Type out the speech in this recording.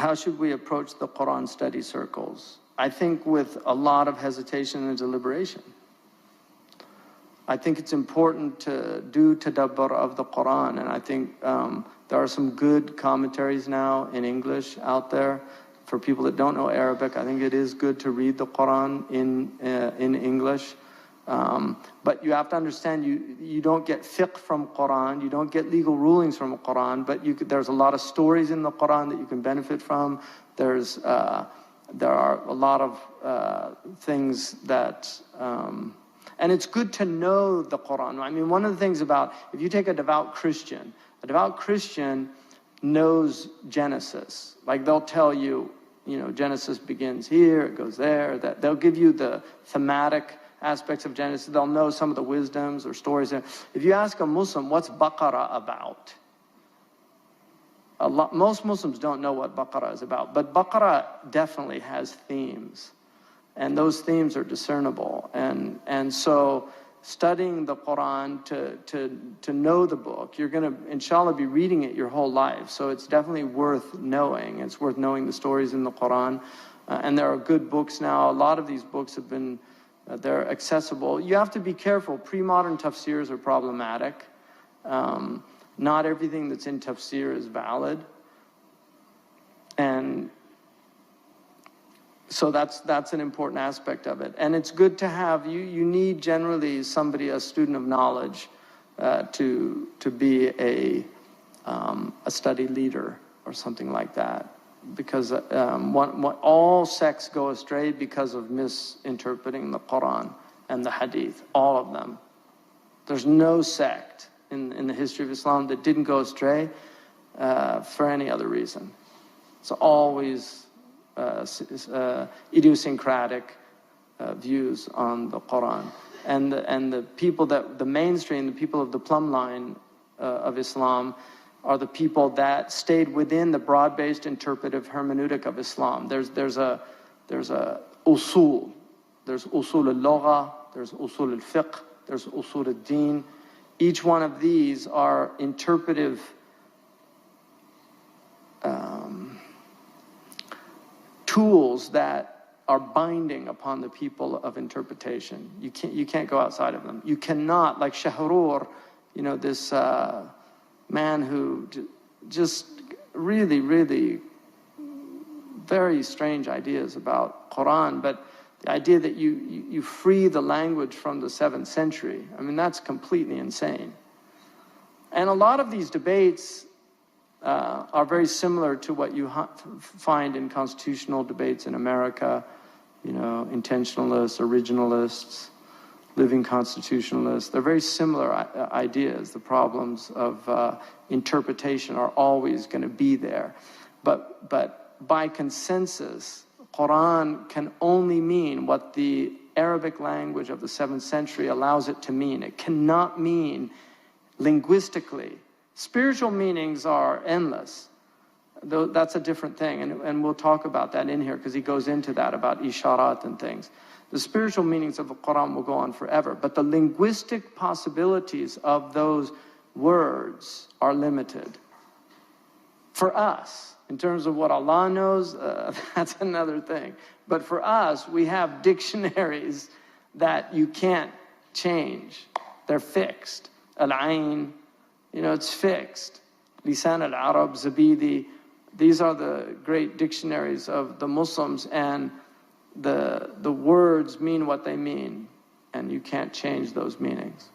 how should we approach the Quran study circles? I think with a lot of hesitation and deliberation. I think it's important to do tadabbur of the Quran, and I think there are some good commentaries now in English out there. For people that don't know Arabic, I think it is good to read the Quran in English. But you have to understand, you don't get fiqh from Quran, you don't get legal rulings from the Quran, but there's a lot of stories in the Quran that you can benefit from. There are a lot of things that, and it's good to know the Quran. I mean, one of the things about, if you take a devout Christian knows Genesis. Like they'll tell you, Genesis begins here, it goes there. That they'll give you the thematic aspects of Genesis. They'll know some of the wisdoms or stories. If you ask a Muslim, what's Baqarah about? Most Muslims don't know what Baqarah is about, but Baqarah definitely has themes, and those themes are discernible. And so studying the Quran to know the book, you're going to, inshallah, be reading it your whole life. So it's definitely worth knowing. It's worth knowing the stories in the Quran. And there are good books now. A lot of these books have been, they're accessible. You have to be careful. Pre-modern tafsirs are problematic. Not everything that's in tafsir is valid. And so that's an important aspect of it. And it's good to have, you need generally somebody, a student of knowledge, to be a study leader or something like that. Because all sects go astray because of misinterpreting the Quran and the Hadith, all of them. There's no sect in the history of Islam that didn't go astray for any other reason. It's always idiosyncratic views on the Quran, and the people that the mainstream, the people of the plumb line of Islam, are the people that stayed within the broad-based interpretive hermeneutic of Islam. There's a usul, there's usul al-lugha, there's usul al-fiqh, there's usul al-din. Each one of these are interpretive tools that are binding upon the people of interpretation. You can't go outside of them. You cannot, like Shahrur, this man who just really, really very strange ideas about Quran, but the idea that you free the language from the 7th century, I mean, that's completely insane. And a lot of these debates are very similar to what you find in constitutional debates in America, intentionalists, originalists, living constitutionalists. They're very similar ideas. The problems of interpretation are always going to be there. But by consensus, Quran can only mean what the Arabic language of the 7th century allows it to mean. It cannot mean linguistically. Spiritual meanings are endless. That's a different thing, and we'll talk about that in here because he goes into that about isharat and things. The spiritual meanings of the Quran will go on forever, but the linguistic possibilities of those words are limited. For us, in terms of what Allah knows, that's another thing. But for us, we have dictionaries that you can't change. They're fixed. Al-Ain, it's fixed. Lisan al-Arab, Zabidi, these are the great dictionaries of the Muslims, and the words mean what they mean, and you can't change those meanings.